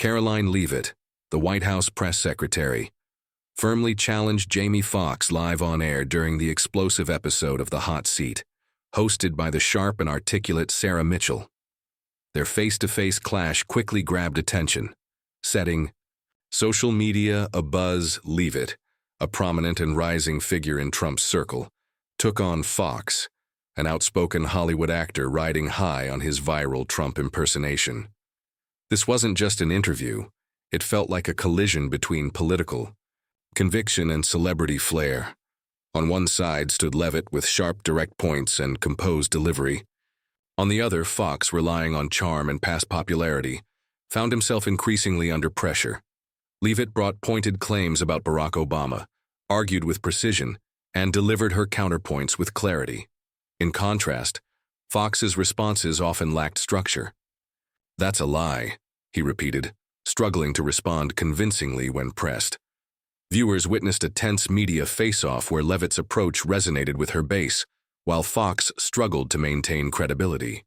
Karoline Leavitt, the White House press secretary, firmly challenged Jamie Foxx live on air during the explosive episode of The Hot Seat, hosted by the sharp and articulate Sarah Mitchell. Their face-to-face clash quickly grabbed attention, setting social media abuzz. Leavitt, a prominent and rising figure in Trump's circle, took on Foxx, an outspoken Hollywood actor riding high on his viral Trump impersonation. This wasn't just an interview, it felt like a collision between political conviction and celebrity flair. On one side stood Leavitt with sharp, direct points and composed delivery. On the other, Foxx, relying on charm and past popularity, found himself increasingly under pressure. Leavitt brought pointed claims about Barack Obama, argued with precision, and delivered her counterpoints with clarity. In contrast, Foxx's responses often lacked structure. "That's a lie," he repeated, struggling to respond convincingly when pressed. Viewers witnessed a tense media face-off where Leavitt's approach resonated with her base, while Foxx struggled to maintain credibility.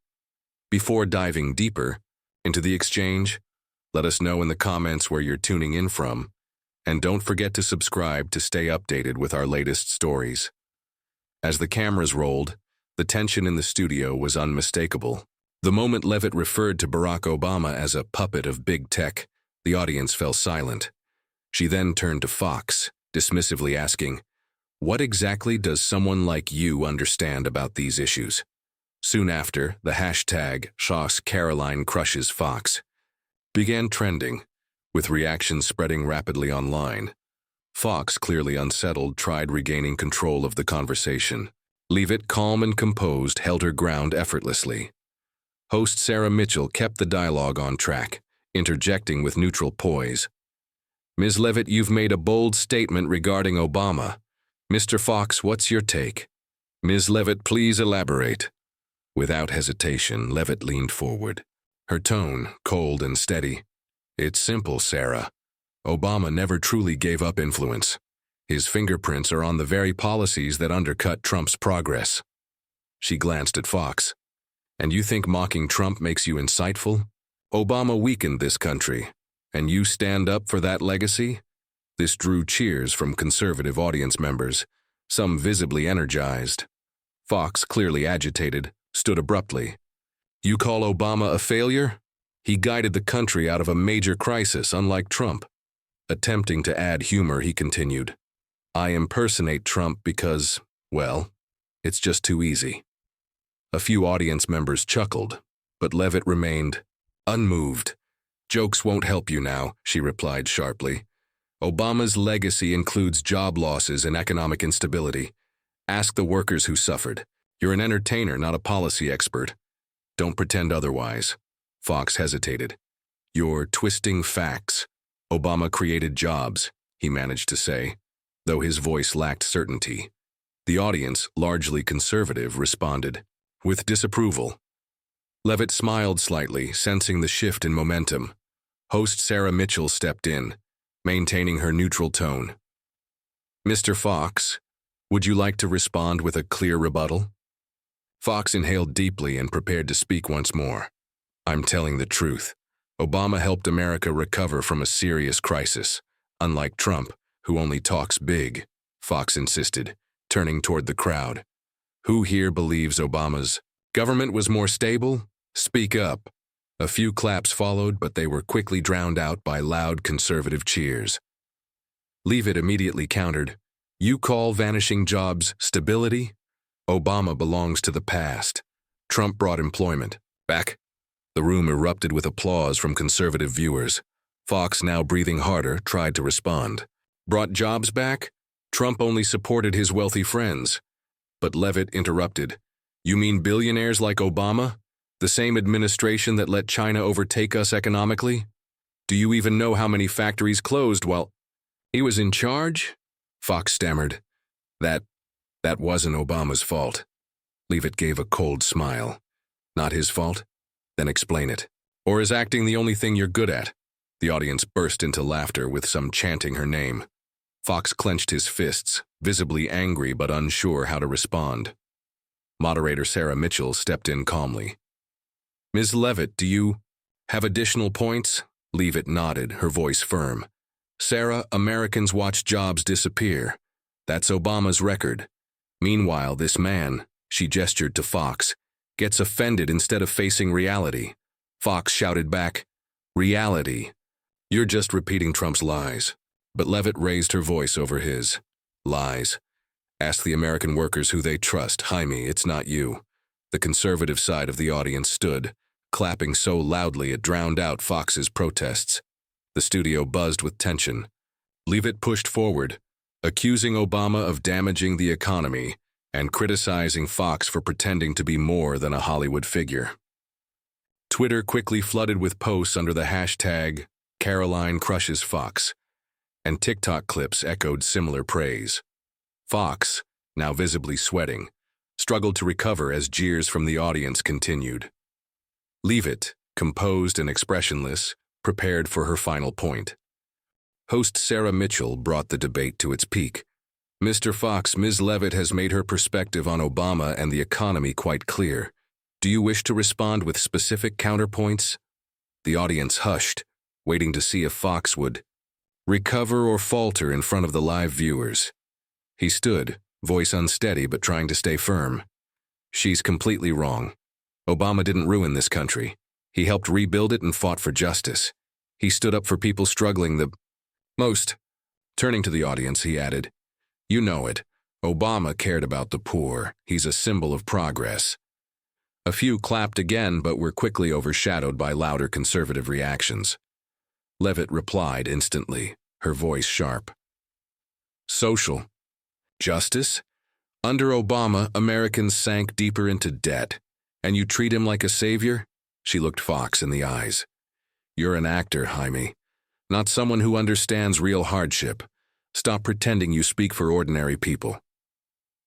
Before diving deeper into the exchange, let us know in the comments where you're tuning in from, and don't forget to subscribe to stay updated with our latest stories. As the cameras rolled, the tension in the studio was unmistakable. The moment Leavitt referred to Barack Obama as a puppet of big tech, the audience fell silent. She then turned to Foxx, dismissively asking, "What exactly does someone like you understand about these issues?" Soon after, the hashtag #CarolineCrushesFoxx began trending, with reactions spreading rapidly online. Foxx, clearly unsettled, tried regaining control of the conversation. Leavitt, calm and composed, held her ground effortlessly. Host Sarah Mitchell kept the dialogue on track, interjecting with neutral poise. "Ms. Leavitt, you've made a bold statement regarding Obama. Mr. Foxx, what's your take?" "Ms. Leavitt, please elaborate." Without hesitation, Leavitt leaned forward, her tone cold and steady. "It's simple, Sarah. Obama never truly gave up influence. His fingerprints are on the very policies that undercut Trump's progress." She glanced at Foxx. "And you think mocking Trump makes you insightful? Obama weakened this country, and you stand up for that legacy?" This drew cheers from conservative audience members, some visibly energized. Foxx, clearly agitated, stood abruptly. "You call Obama a failure? He guided the country out of a major crisis, unlike Trump." Attempting to add humor, he continued, "I impersonate Trump because, well, it's just too easy." A few audience members chuckled, but Leavitt remained unmoved. "Jokes won't help you now," she replied sharply. "Obama's legacy includes job losses and economic instability. Ask the workers who suffered. You're an entertainer, not a policy expert. Don't pretend otherwise." Foxx hesitated. "You're twisting facts. Obama created jobs," he managed to say, though his voice lacked certainty. The audience, largely conservative, responded with disapproval. Leavitt smiled slightly, sensing the shift in momentum. Host Sarah Mitchell stepped in, maintaining her neutral tone. "Mr. Foxx, would you like to respond with a clear rebuttal?" Foxx inhaled deeply and prepared to speak once more. "I'm telling the truth. Obama helped America recover from a serious crisis, unlike Trump, who only talks big," Foxx insisted, turning toward the crowd. "Who here believes Obama's government was more stable? Speak up." A few claps followed, but they were quickly drowned out by loud conservative cheers. Leavitt immediately countered, "You call vanishing jobs stability? Obama belongs to the past. Trump brought employment back." The room erupted with applause from conservative viewers. Foxx, now breathing harder, tried to respond. "Brought jobs back? Trump only supported his wealthy friends." But Leavitt interrupted. "You mean billionaires like Obama? The same administration that let China overtake us economically? Do you even know how many factories closed while he was in charge?" Foxx stammered. That wasn't Obama's fault." Leavitt gave a cold smile. "Not his fault? Then explain it. Or is acting the only thing you're good at?" The audience burst into laughter, with some chanting her name. Foxx clenched his fists, visibly angry but unsure how to respond. Moderator Sarah Mitchell stepped in calmly. "Ms. Leavitt, do you have additional points?" Leavitt nodded, her voice firm. Sarah, Americans watch jobs disappear. That's Obama's record. Meanwhile, this man, she gestured to Foxx, gets offended instead of facing reality. Foxx shouted back, reality. You're just repeating Trump's lies. But Leavitt raised her voice over his. Lies. Ask the American workers who they trust. Jaime, it's not you. The conservative side of the audience stood, clapping so loudly it drowned out Fox's protests. The studio buzzed with tension. Leavitt pushed forward, accusing Obama of damaging the economy and criticizing Foxx for pretending to be more than a Hollywood figure. Twitter quickly flooded with posts under the hashtag Karoline crushes Foxx, and TikTok clips echoed similar praise. Foxx, now visibly sweating, struggled to recover as jeers from the audience continued. Leavitt, composed and expressionless, prepared for her final point. Host Sarah Mitchell brought the debate to its peak. Mr. Foxx, Ms. Leavitt has made her perspective on Obama and the economy quite clear. Do you wish to respond with specific counterpoints? The audience hushed, waiting to see if Foxx would recover or falter in front of the live viewers. He stood, voice unsteady but trying to stay firm. She's completely wrong. Obama didn't ruin this country. He helped rebuild it and fought for justice. He stood up for people struggling the most. Turning to the audience, he added, you know it. Obama cared about the poor. He's a symbol of progress. A few clapped again but were quickly overshadowed by louder conservative reactions. Leavitt replied instantly, her voice sharp. Social. Justice? Under Obama, Americans sank deeper into debt. And you treat him like a savior? She looked Foxx in the eyes. You're an actor, Jaime. Not someone who understands real hardship. Stop pretending you speak for ordinary people.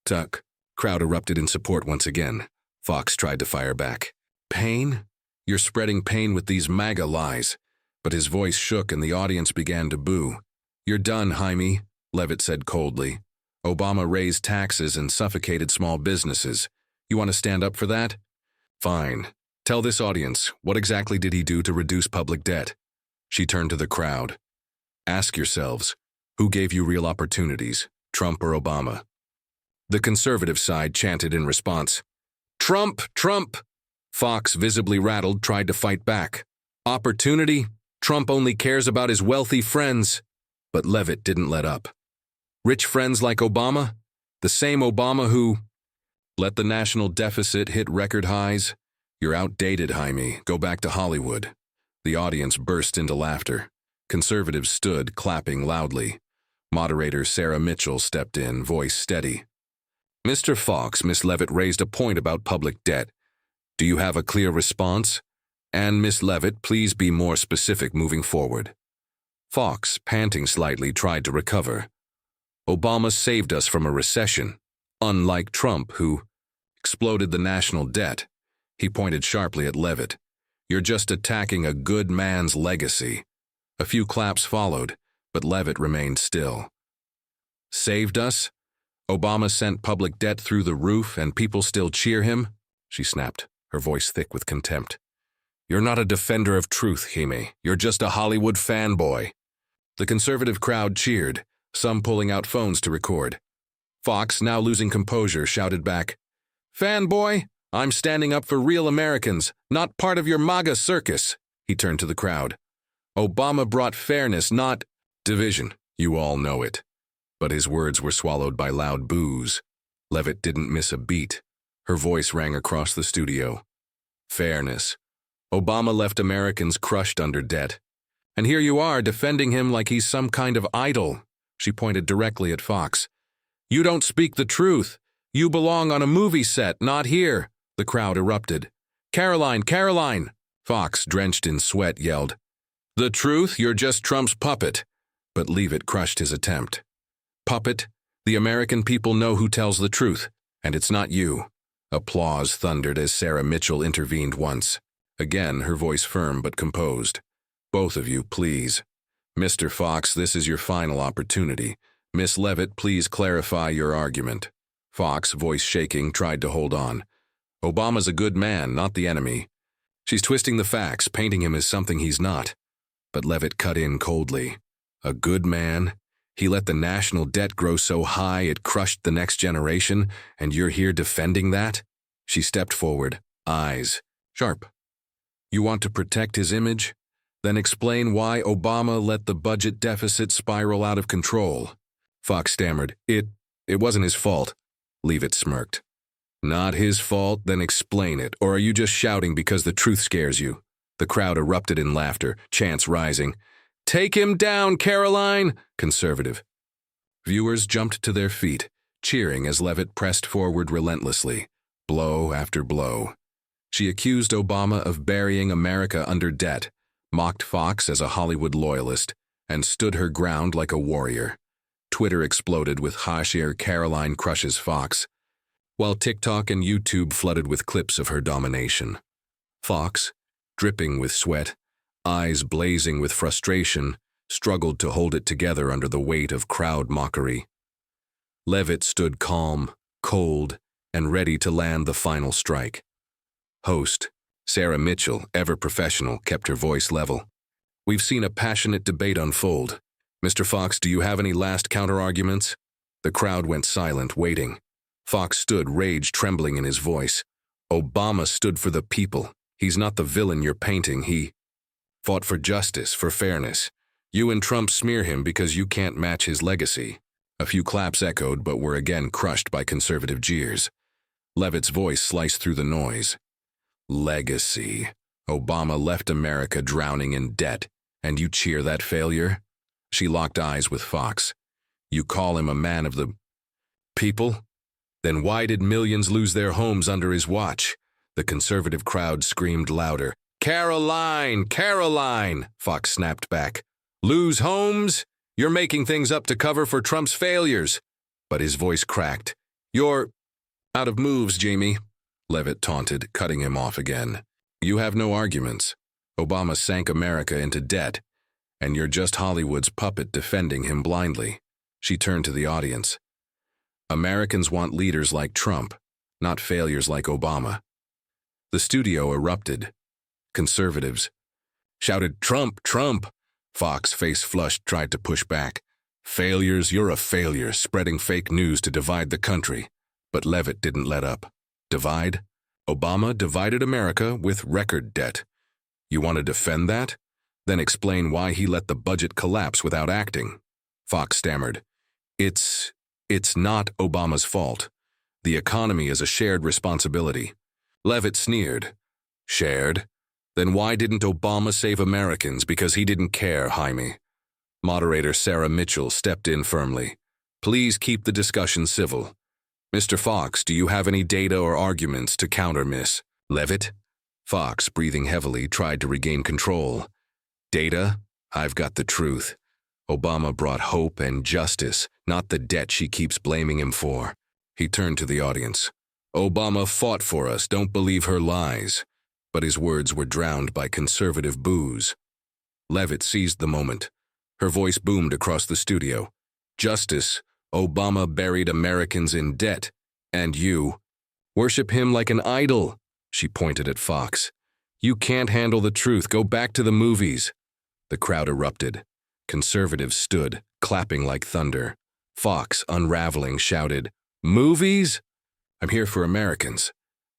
Tuck. Crowd erupted in support once again. Foxx tried to fire back. Pain? You're spreading pain with these MAGA lies. But his voice shook and the audience began to boo. You're done, Jaime, Leavitt said coldly. Obama raised taxes and suffocated small businesses. You want to stand up for that? Fine. Tell this audience, what exactly did he do to reduce public debt? She turned to the crowd. Ask yourselves, who gave you real opportunities, Trump or Obama? The conservative side chanted in response. Trump! Trump! Foxx, visibly rattled, tried to fight back. Opportunity? Trump only cares about his wealthy friends. But Leavitt didn't let up. Rich friends like Obama? The same Obama who let the national deficit hit record highs? You're outdated, Jaime. Go back to Hollywood. The audience burst into laughter. Conservatives stood, clapping loudly. Moderator Sarah Mitchell stepped in, voice steady. Mr. Foxx, Miss Leavitt raised a point about public debt. Do you have a clear response? And Miss Leavitt, please be more specific moving forward. Foxx, panting slightly, tried to recover. Obama saved us from a recession, unlike Trump, who exploded the national debt. He pointed sharply at Leavitt. You're just attacking a good man's legacy. A few claps followed, but Leavitt remained still. Saved us? Obama sent public debt through the roof and people still cheer him? She snapped, her voice thick with contempt. You're not a defender of truth, Jaime. You're just a Hollywood fanboy. The conservative crowd cheered, some pulling out phones to record. Foxx, now losing composure, shouted back, Fanboy, I'm standing up for real Americans, not part of your MAGA circus. He turned to the crowd. Obama brought fairness, not division. You all know it. But his words were swallowed by loud boos. Leavitt didn't miss a beat. Her voice rang across the studio. Fairness. Obama left Americans crushed under debt. And here you are defending him like he's some kind of idol. She pointed directly at Foxx. You don't speak the truth. You belong on a movie set, not here. The crowd erupted. Karoline, Karoline! Foxx, drenched in sweat, yelled. The truth? You're just Trump's puppet. But Leavitt crushed his attempt. Puppet? The American people know who tells the truth, and it's not you. Applause thundered as Sarah Mitchell intervened once. Again, her voice firm but composed. Both of you, please. Mr. Foxx, this is your final opportunity. Miss Leavitt, please clarify your argument. Foxx, voice shaking, tried to hold on. Obama's a good man, not the enemy. She's twisting the facts, painting him as something he's not. But Leavitt cut in coldly. A good man? He let the national debt grow so high it crushed the next generation, and you're here defending that? She stepped forward, eyes sharp. You want to protect his image? Then explain why Obama let the budget deficit spiral out of control. Foxx stammered. It wasn't his fault. Leavitt smirked. Not his fault? Then explain it. Or are you just shouting because the truth scares you? The crowd erupted in laughter, chants rising. Take him down, Karoline! Conservative. Viewers jumped to their feet, cheering as Leavitt pressed forward relentlessly, blow after blow. She accused Obama of burying America under debt, mocked Foxx as a Hollywood loyalist, and stood her ground like a warrior. Twitter exploded with # Karoline crushes Foxx, while TikTok and YouTube flooded with clips of her domination. Foxx, dripping with sweat, eyes blazing with frustration, struggled to hold it together under the weight of crowd mockery. Leavitt stood calm, cold, and ready to land the final strike. Host, Sarah Mitchell, ever professional, kept her voice level. We've seen a passionate debate unfold. Mr. Foxx, do you have any last counter-arguments? The crowd went silent, waiting. Foxx stood, rage trembling in his voice. Obama stood for the people. He's not the villain you're painting. He fought for justice, for fairness. You and Trump smear him because you can't match his legacy. A few claps echoed, but were again crushed by conservative jeers. Leavitt's voice sliced through the noise. Legacy. Obama left America drowning in debt, and you cheer that failure? She locked eyes with Foxx. You call him a man of the people? Then why did millions lose their homes under his watch? The conservative crowd screamed louder. Karoline! Karoline! Foxx snapped back. Lose homes? You're making things up to cover for Trump's failures. But his voice cracked. You're out of moves, Jamie. Leavitt taunted, cutting him off again. You have no arguments. Obama sank America into debt, and you're just Hollywood's puppet defending him blindly. She turned to the audience. Americans want leaders like Trump, not failures like Obama. The studio erupted. Conservatives shouted, Trump, Trump! Foxx, face flushed, tried to push back. Failures, you're a failure, spreading fake news to divide the country. But Leavitt didn't let up. Divide? Obama divided America with record debt. You want to defend that? Then explain why he let the budget collapse without acting. Foxx stammered. It's not Obama's fault. The economy is a shared responsibility. Leavitt sneered. Shared? Then why didn't Obama save Americans? Because he didn't care, Jaime. Moderator Sarah Mitchell stepped in firmly. Please keep the discussion civil. Mr. Foxx, do you have any data or arguments to counter Miss Leavitt? Foxx, breathing heavily, tried to regain control. Data? I've got the truth. Obama brought hope and justice, not the debt she keeps blaming him for. He turned to the audience. Obama fought for us, don't believe her lies. But his words were drowned by conservative boos. Leavitt seized the moment. Her voice boomed across the studio. Justice. Obama buried Americans in debt. And you worship him like an idol. She pointed at Foxx. You can't handle the truth. Go back to the movies. The crowd erupted. Conservatives stood, clapping like thunder. Foxx, unraveling, shouted, Movies? I'm here for Americans,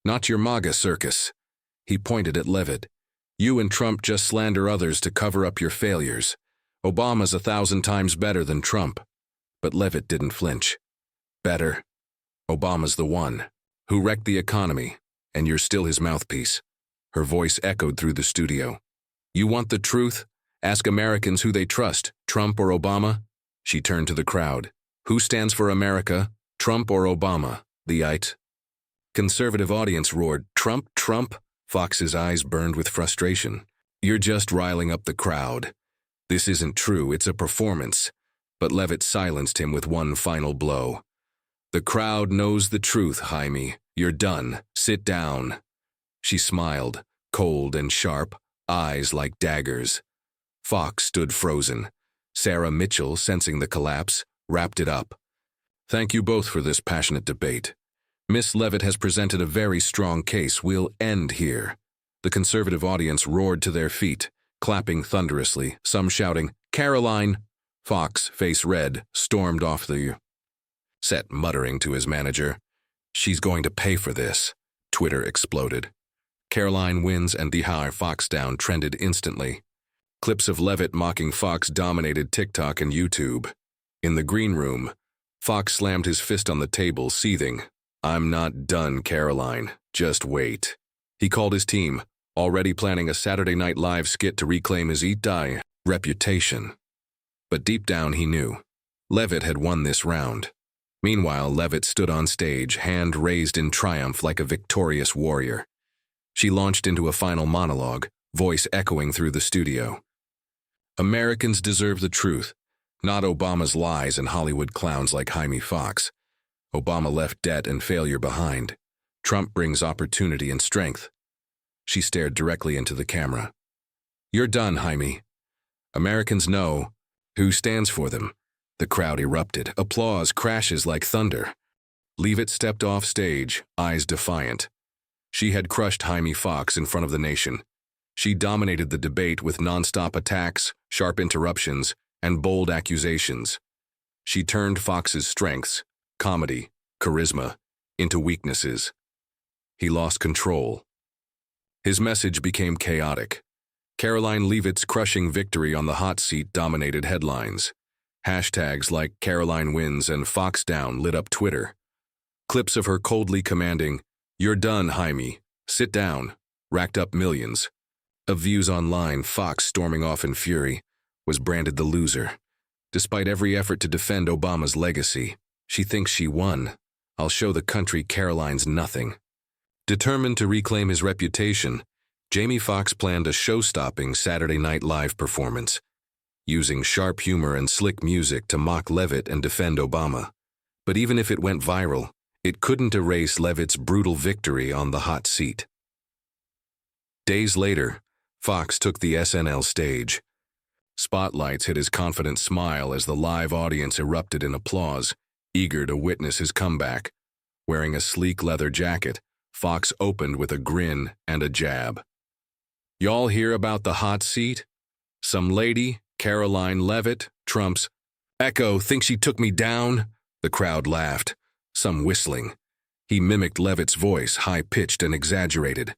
not your MAGA circus. He pointed at Leavitt. You and Trump just slander others to cover up your failures. Obama's 1,000 times better than Trump. But Leavitt didn't flinch. Better? Obama's the one who wrecked the economy, and you're still his mouthpiece. Her voice echoed through the studio. You want the truth? Ask Americans who they trust, Trump or Obama? She turned to the crowd. Who stands for America, Trump or Obama? The conservative audience roared, Trump, Trump. Fox's eyes burned with frustration. You're just riling up the crowd. This isn't true, it's a performance. But Leavitt silenced him with one final blow. The crowd knows the truth, Jaime. You're done. Sit down. She smiled, cold and sharp, eyes like daggers. Foxx stood frozen. Sarah Mitchell, sensing the collapse, wrapped it up. Thank you both for this passionate debate. Miss Leavitt has presented a very strong case. We'll end here. The conservative audience roared to their feet, clapping thunderously, some shouting, "Karoline!" Foxx, face red, stormed off the set, muttering to his manager, "She's going to pay for this." Twitter exploded. Karoline wins and the high Foxx down trended instantly. Clips of Leavitt mocking Foxx dominated TikTok and YouTube. In the green room, Foxx slammed his fist on the table, seething. "I'm not done, Karoline. Just wait." He called his team, already planning a Saturday Night Live skit to reclaim his Eat Die reputation. But deep down he knew. Leavitt had won this round. Meanwhile, Leavitt stood on stage, hand raised in triumph like a victorious warrior. She launched into a final monologue, voice echoing through the studio. "Americans deserve the truth, not Obama's lies and Hollywood clowns like Jaime Foxx. Obama left debt and failure behind. Trump brings opportunity and strength." She stared directly into the camera. "You're done, Jaime. Americans know who stands for them." The crowd erupted. Applause crashes like thunder. Leavitt stepped off stage, eyes defiant. She had crushed Jaime Foxx in front of the nation. She dominated the debate with nonstop attacks, sharp interruptions, and bold accusations. She turned Foxx's strengths, comedy, charisma, into weaknesses. He lost control. His message became chaotic. Karoline Leavitt's crushing victory on the hot seat dominated headlines. Hashtags like Karoline wins and Foxx down lit up Twitter. Clips of her coldly commanding, "You're done, Jaime. Sit down," racked up millions. Of views online, Foxx, storming off in fury, was branded the loser. Despite every effort to defend Obama's legacy, she thinks she won. "I'll show the country Karoline's nothing." Determined to reclaim his reputation, Jamie Foxx planned a show-stopping Saturday Night Live performance, using sharp humor and slick music to mock Leavitt and defend Obama. But even if it went viral, it couldn't erase Leavitt's brutal victory on the hot seat. Days later, Foxx took the SNL stage. Spotlights hit his confident smile as the live audience erupted in applause, eager to witness his comeback. Wearing a sleek leather jacket, Foxx opened with a grin and a jab. "Y'all hear about the hot seat? Some lady, Karoline Leavitt, Trump's Echo, think she took me down?" The crowd laughed, some whistling. He mimicked Leavitt's voice, high-pitched and exaggerated.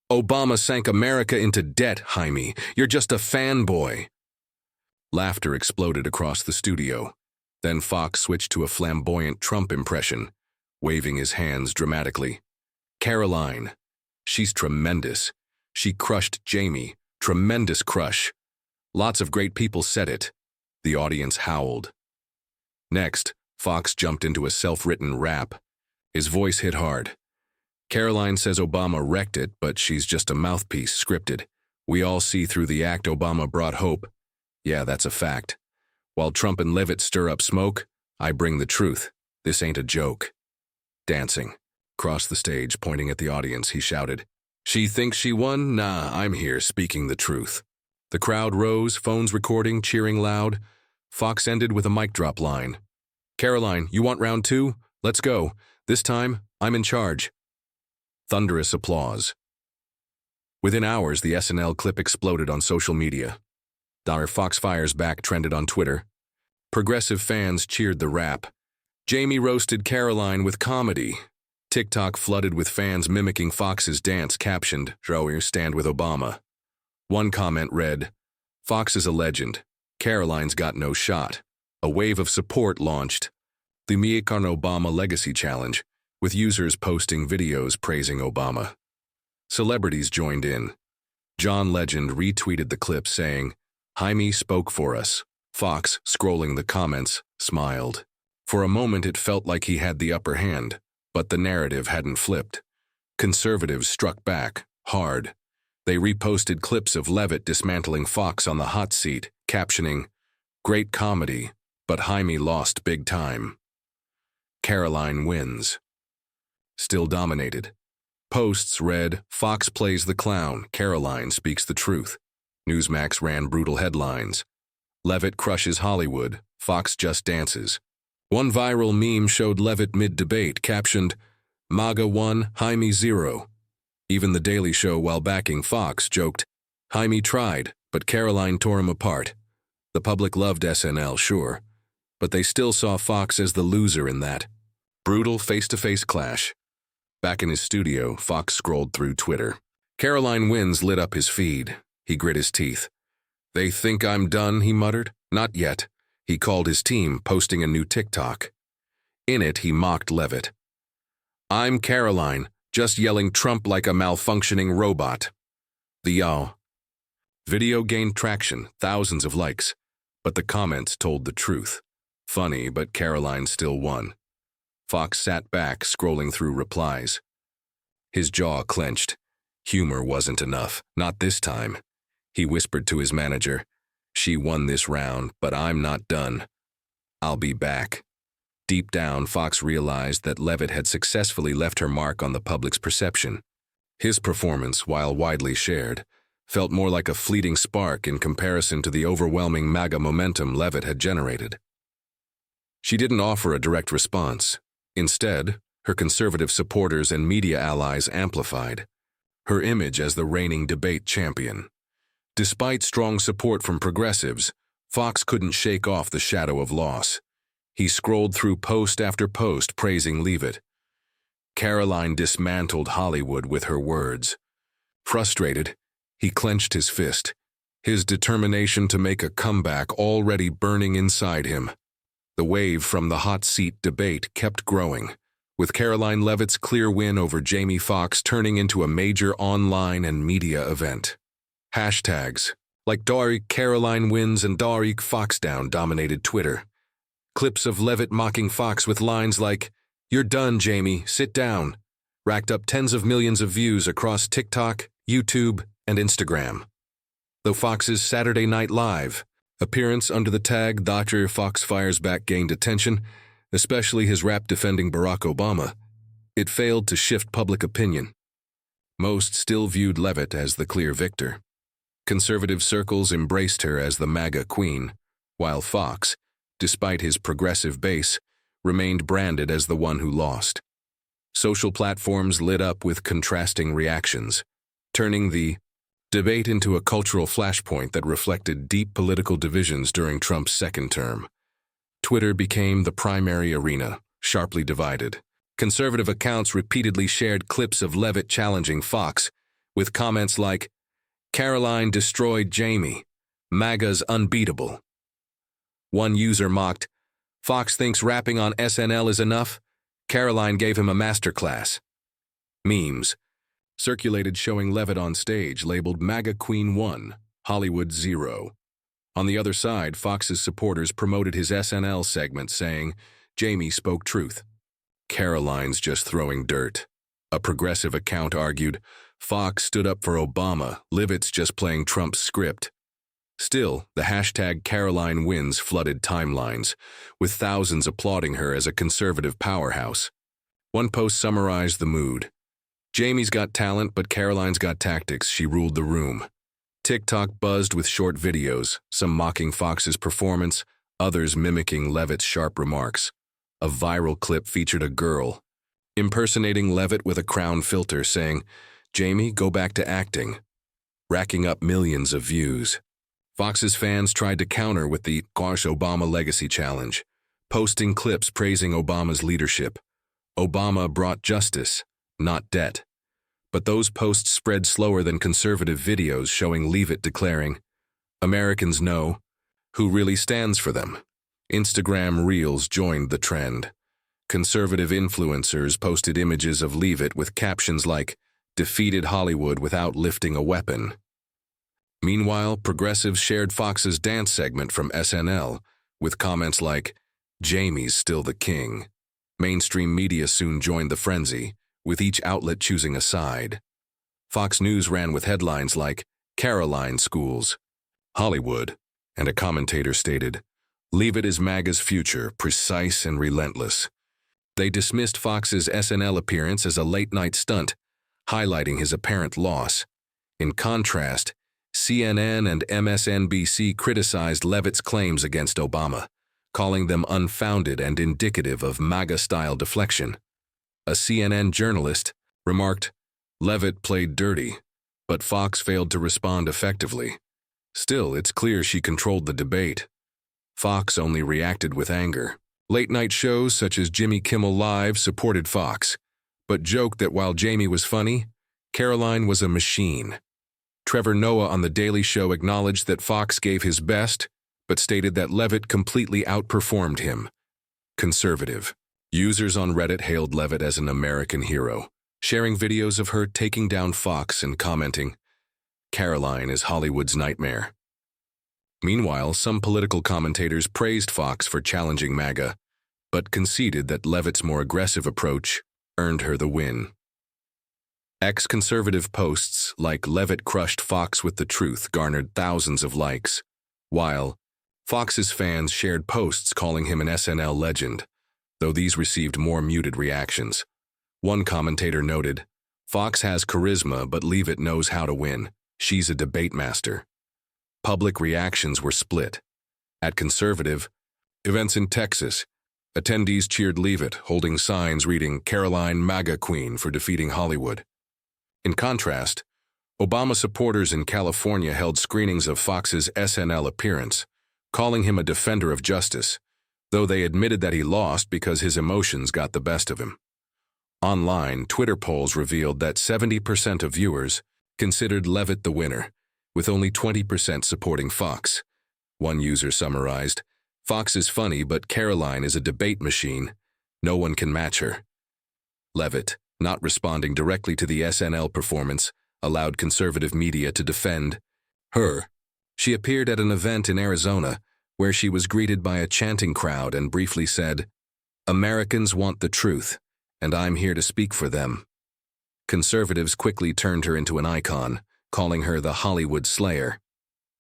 "Obama sank America into debt, Jaime. You're just a fanboy." Laughter exploded across the studio. Then Foxx switched to a flamboyant Trump impression, waving his hands dramatically. "Karoline. She's tremendous. She crushed Jamie. Tremendous crush. Lots of great people said it." The audience howled. Next, Foxx jumped into a self-written rap. His voice hit hard. "Karoline says Obama wrecked it, but she's just a mouthpiece, scripted. We all see through the act Obama brought hope. Yeah, that's a fact. While Trump and Leavitt stir up smoke, I bring the truth. This ain't a joke." Dancing. Across the stage, pointing at the audience, he shouted, "She thinks she won? Nah, I'm here speaking the truth." The crowd rose, phones recording, cheering loud. Foxx ended with a mic drop line. "Karoline, you want round two? Let's go. This time, I'm in charge." Thunderous applause. Within hours, the SNL clip exploded on social media. Foxx fires back trended on Twitter. Progressive fans cheered the rap. Jamie roasted Karoline with comedy. TikTok flooded with fans mimicking Foxx's dance captioned, "Throw stand with Obama." One comment read, "Foxx is a legend. Karoline's got no shot." A wave of support launched. The Mythic Obama Legacy Challenge, with users posting videos praising Obama. Celebrities joined in. John Legend retweeted the clip saying, "Jaime spoke for us." Foxx, scrolling the comments, smiled. For a moment it felt like he had the upper hand, but the narrative hadn't flipped. Conservatives struck back, hard. They reposted clips of Leavitt dismantling Foxx on the hot seat, captioning, "Great comedy, but Jaime lost big time." Karoline wins. Still dominated. Posts read, "Foxx plays the clown, Karoline speaks the truth." Newsmax ran brutal headlines. "Leavitt crushes Hollywood, Foxx just dances." One viral meme showed Leavitt mid-debate, captioned, "MAGA 1, Jaime 0. Even The Daily Show, while backing Foxx, joked, "Jaime tried, But Karoline tore him apart. The public loved SNL, sure, but they still saw Foxx as the loser in that brutal face-to-face clash. Back in his studio, Foxx scrolled through Twitter. Karoline wins lit up his feed. He grit his teeth. "They think I'm done," he muttered. "Not yet." He called his team, posting a new TikTok. In it, he mocked Leavitt. "I'm Karoline, just yelling Trump like a malfunctioning robot." The yaw. Video gained traction, thousands of likes, but the comments told the truth. Funny, but Karoline still won. Foxx sat back, scrolling through replies. His jaw clenched. Humor wasn't enough, not this time. He whispered to his manager, "She won this round, but I'm not done. I'll be back." Deep down, Foxx realized that Leavitt had successfully left her mark on the public's perception. His performance, while widely shared, felt more like a fleeting spark in comparison to the overwhelming MAGA momentum Leavitt had generated. She didn't offer a direct response. Instead, her conservative supporters and media allies amplified her image as the reigning debate champion. Despite strong support from progressives, Foxx couldn't shake off the shadow of loss. He scrolled through post after post praising Leavitt. Karoline dismantled Hollywood with her words. Frustrated, he clenched his fist, his determination to make a comeback already burning inside him. The wave from the hot seat debate kept growing, with Karoline Leavitt's clear win over Jamie Foxx turning into a major online and media event. Hashtags like #Karoline wins and #Foxx down dominated Twitter. Clips of Leavitt mocking Foxx with lines like, "You're done, Jamie, sit down," racked up tens of millions of views across TikTok, YouTube, and Instagram. Though Fox's Saturday Night Live appearance under the tag Dr. Foxx Fires Back gained attention, especially his rap defending Barack Obama, it failed to shift public opinion. Most still viewed Leavitt as the clear victor. Conservative circles embraced her as the MAGA queen, while Foxx, despite his progressive base, remained branded as the one who lost. Social platforms lit up with contrasting reactions, turning the debate into a cultural flashpoint that reflected deep political divisions during Trump's second term. Twitter became the primary arena, sharply divided. Conservative accounts repeatedly shared clips of Leavitt challenging Foxx, with comments like, "Karoline destroyed Jamie. MAGA's unbeatable." One user mocked, "Foxx thinks rapping on SNL is enough? Karoline gave him a masterclass." Memes circulated showing Leavitt on stage labeled MAGA Queen 1, Hollywood 0. On the other side, Fox's supporters promoted his SNL segment saying, "Jamie spoke truth. Karoline's just throwing dirt." A progressive account argued, "Foxx stood up for Obama, Leavitt's just playing Trump's script." Still, the hashtag Karoline wins flooded timelines, with thousands applauding her as a conservative powerhouse. One post summarized the mood. "Jamie's got talent, but Karoline's got tactics. She ruled the room." TikTok buzzed with short videos, some mocking Fox's performance, others mimicking Leavitt's sharp remarks. A viral clip featured a girl impersonating Leavitt with a crown filter saying, "Jamie, go back to acting," racking up millions of views. Fox's fans tried to counter with the Gosh Obama Legacy Challenge, posting clips praising Obama's leadership. Obama brought justice, not debt. But those posts spread slower than conservative videos showing Leavitt declaring, "Americans know who really stands for them." Instagram Reels joined the trend. Conservative influencers posted images of Leavitt with captions like, "Defeated Hollywood without lifting a weapon." Meanwhile, progressives shared Fox's dance segment from SNL, with comments like, "Jamie's still the king." Mainstream media soon joined the frenzy, with each outlet choosing a side. Fox News ran with headlines like, "Karoline schools Hollywood," and a commentator stated, "Leavitt is MAGA's future, precise and relentless." They dismissed Fox's SNL appearance as a late-night stunt, highlighting his apparent loss. In contrast, CNN and MSNBC criticized Leavitt's claims against Obama, calling them unfounded and indicative of MAGA-style deflection. A CNN journalist remarked, "Leavitt played dirty, but Foxx failed to respond effectively." Still, it's clear she controlled the debate. Fox only reacted with anger. Late-night shows such as Jimmy Kimmel Live supported Fox, but joked that while Jamie was funny, Karoline was a machine. Trevor Noah on The Daily Show acknowledged that Fox gave his best, but stated that Leavitt completely outperformed him. Conservative. Users on Reddit hailed Leavitt as an American hero, sharing videos of her taking down Fox and commenting, "Karoline is Hollywood's nightmare." Meanwhile, some political commentators praised Fox for challenging MAGA, but conceded that Leavitt's more aggressive approach earned her the win. Ex-conservative posts like "Leavitt crushed Fox with the truth" garnered thousands of likes, while Fox's fans shared posts calling him an SNL legend, though these received more muted reactions. One commentator noted, "Fox has charisma, but Leavitt knows how to win. She's a debate master." Public reactions were split. At conservative events in Texas, attendees cheered Leavitt, holding signs reading "Karoline MAGA Queen" for defeating Hollywood. In contrast, Obama supporters in California held screenings of Fox's SNL appearance, calling him a defender of justice, though they admitted that he lost because his emotions got the best of him. Online, Twitter polls revealed that 70% of viewers considered Leavitt the winner, with only 20% supporting Fox. One user summarized, "Fox is funny, but Karoline is a debate machine. No one can match her." Leavitt, not responding directly to the SNL performance, allowed conservative media to defend her. She appeared at an event in Arizona where she was greeted by a chanting crowd and briefly said, "Americans want the truth, and I'm here to speak for them." Conservatives quickly turned her into an icon, calling her the Hollywood Slayer.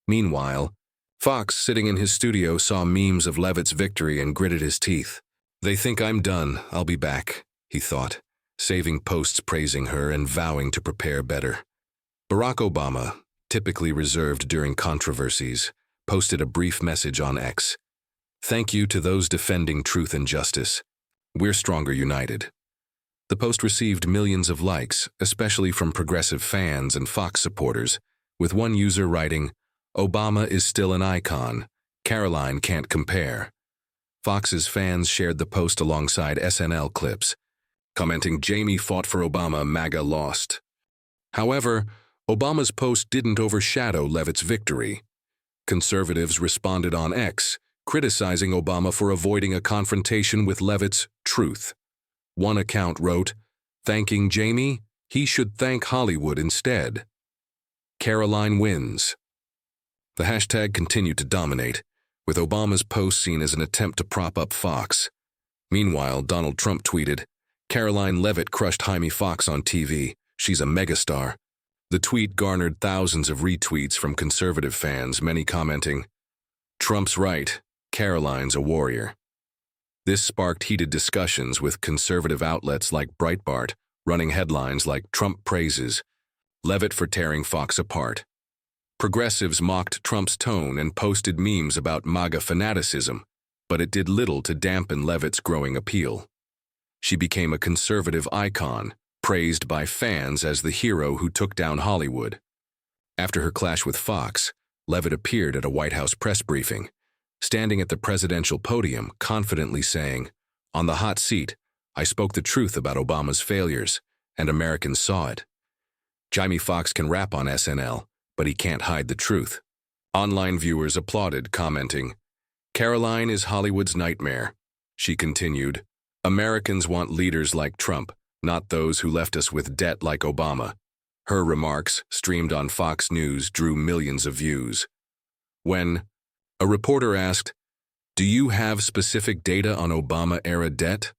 Meanwhile, Fox, sitting in his studio, saw memes of Leavitt's victory and gritted his teeth. "They think I'm done. I'll be back," he thought, saving posts praising her and vowing to prepare better. Barack Obama, typically reserved during controversies, posted a brief message on X. "Thank you to those defending truth and justice. We're stronger united." The post received millions of likes, especially from progressive fans and Fox supporters, with one user writing, "Obama is still an icon. Karoline can't compare." Fox's fans shared the post alongside SNL clips, commenting, "Jamie fought for Obama, MAGA lost." However, Obama's post didn't overshadow Leavitt's victory. Conservatives responded on X, criticizing Obama for avoiding a confrontation with Leavitt's truth. One account wrote, "Thanking Jamie, he should thank Hollywood instead." Karoline wins. The hashtag continued to dominate, with Obama's post seen as an attempt to prop up Fox. Meanwhile, Donald Trump tweeted, "Karoline Leavitt crushed Jamie Foxx on TV. She's a megastar." The tweet garnered thousands of retweets from conservative fans, many commenting, "Trump's right, Karoline's a warrior." This sparked heated discussions, with conservative outlets like Breitbart running headlines like "Trump praises Leavitt for tearing Fox apart." Progressives mocked Trump's tone and posted memes about MAGA fanaticism, but it did little to dampen Leavitt's growing appeal. She became a conservative icon, praised by fans as the hero who took down Hollywood. After her clash with Fox, Leavitt appeared at a White House press briefing, standing at the presidential podium, confidently saying, "On the hot seat, I spoke the truth about Obama's failures, and Americans saw it. Jamie Foxx can rap on SNL, but he can't hide the truth." Online viewers applauded, commenting, "Karoline is Hollywood's nightmare." She continued, "Americans want leaders like Trump, not those who left us with debt like Obama." Her remarks, streamed on Fox News, drew millions of views. When a reporter asked, "Do you have specific data on Obama-era debt?"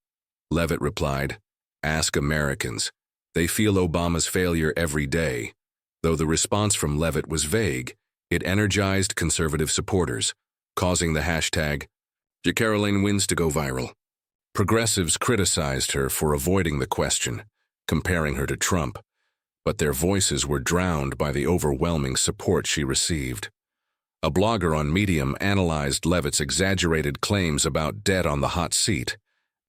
Leavitt replied, "Ask Americans. They feel Obama's failure every day." Though the response from Leavitt was vague, it energized conservative supporters, causing the hashtag #Karoline wins to go viral. Progressives criticized her for avoiding the question, comparing her to Trump, but their voices were drowned by the overwhelming support she received. A blogger on Medium analyzed Leavitt's exaggerated claims about debt on the hot seat,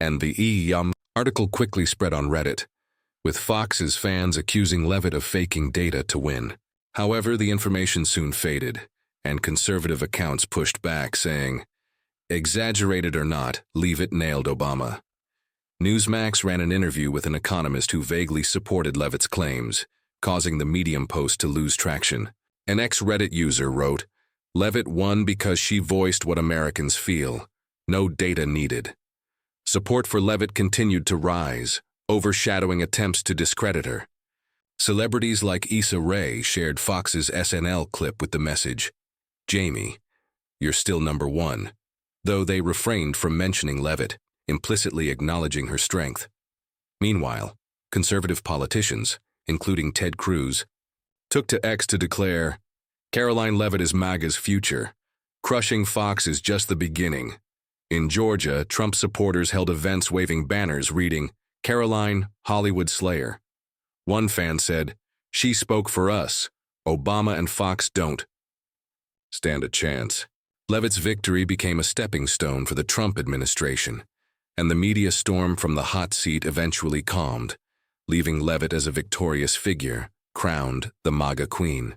and the article quickly spread on Reddit, with Fox's fans accusing Leavitt of faking data to win. However, the information soon faded, and conservative accounts pushed back, saying, "Exaggerated or not, Leavitt nailed Obama." Newsmax ran an interview with an economist who vaguely supported Leavitt's claims, causing the Medium post to lose traction. An ex-Reddit user wrote, "Leavitt won because she voiced what Americans feel. No data needed." Support for Leavitt continued to rise, overshadowing attempts to discredit her. Celebrities like Issa Rae shared Foxx's SNL clip with the message, "Jamie, you're still #1," though they refrained from mentioning Leavitt, implicitly acknowledging her strength. Meanwhile, conservative politicians, including Ted Cruz, took to X to declare, "Karoline Leavitt is MAGA's future. Crushing Foxx is just the beginning." In Georgia, Trump supporters held events waving banners reading, "Karoline, Hollywood Slayer." One fan said, "She spoke for us. Obama and Foxx don't stand a chance." Leavitt's victory became a stepping stone for the Trump administration, and the media storm from the hot seat eventually calmed, leaving Leavitt as a victorious figure, crowned the MAGA queen.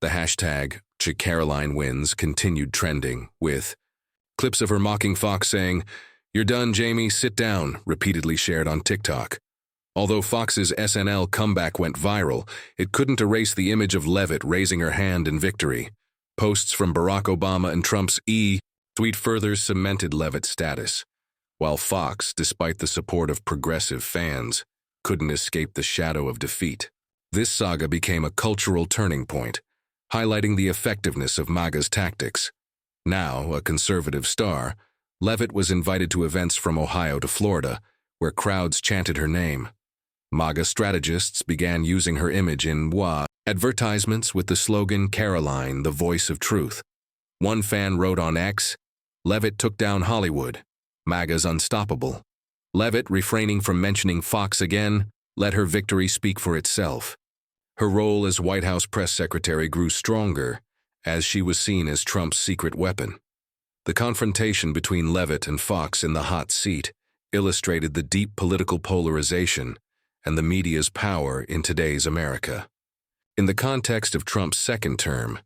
The hashtag #Caroline continued trending, with clips of her mocking Foxx saying, "You're done, Jamie, sit down," repeatedly shared on TikTok. Although Foxx's SNL comeback went viral, it couldn't erase the image of Leavitt raising her hand in victory. Posts from Barack Obama and Trump's tweet further cemented Leavitt's status, while Foxx, despite the support of progressive fans, couldn't escape the shadow of defeat. This saga became a cultural turning point, highlighting the effectiveness of MAGA's tactics. Now a conservative star, Leavitt was invited to events from Ohio to Florida, where crowds chanted her name. MAGA strategists began using her image in advertisements with the slogan, "Karoline, the voice of truth." One fan wrote on X, "Leavitt took down Hollywood. MAGA's unstoppable." Leavitt, refraining from mentioning Foxx again, let her victory speak for itself. Her role as White House press secretary grew stronger, as she was seen as Trump's secret weapon. The confrontation between Leavitt and Foxx in the hot seat illustrated the deep political polarization and the media's power in today's America. In the context of Trump's second term,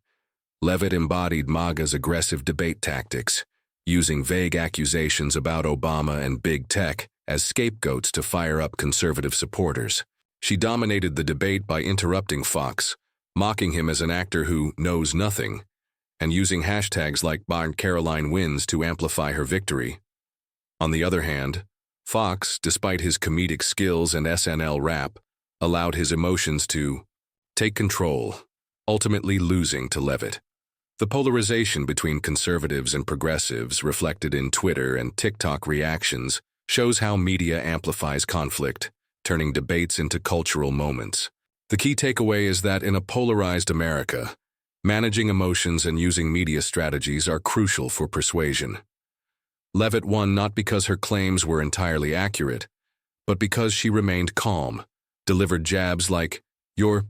Leavitt embodied MAGA's aggressive debate tactics, using vague accusations about Obama and big tech as scapegoats to fire up conservative supporters. She dominated the debate by interrupting Foxx, mocking him as an actor who knows nothing, and using hashtags like #Karoline to amplify her victory. On the other hand, Foxx, despite his comedic skills and SNL rap, allowed his emotions to take control, ultimately losing to Leavitt. The polarization between conservatives and progressives reflected in Twitter and TikTok reactions shows how media amplifies conflict, turning debates into cultural moments. The key takeaway is that in a polarized America, managing emotions and using media strategies are crucial for persuasion. Leavitt won not because her claims were entirely accurate, but because she remained calm, delivered jabs like, "You're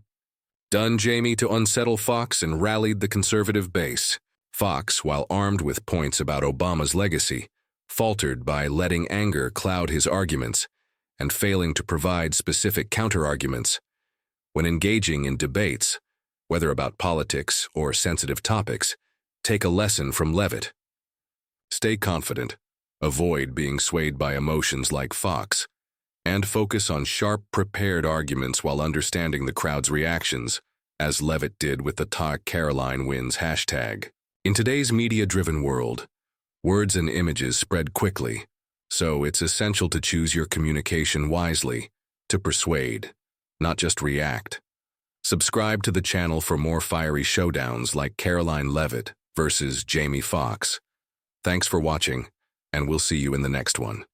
done, Jamie," to unsettle Foxx, and rallied the conservative base. Foxx, while armed with points about Obama's legacy, faltered by letting anger cloud his arguments and failing to provide specific counterarguments. When engaging in debates, whether about politics or sensitive topics, take a lesson from Leavitt. Stay confident, avoid being swayed by emotions like Foxx, and focus on sharp, prepared arguments while understanding the crowd's reactions, as Leavitt did with the #Karoline hashtag. In today's media-driven world, words and images spread quickly, so it's essential to choose your communication wisely, to persuade, not just react. Subscribe to the channel for more fiery showdowns like Karoline Leavitt versus Jamie Foxx. Thanks for watching, and we'll see you in the next one.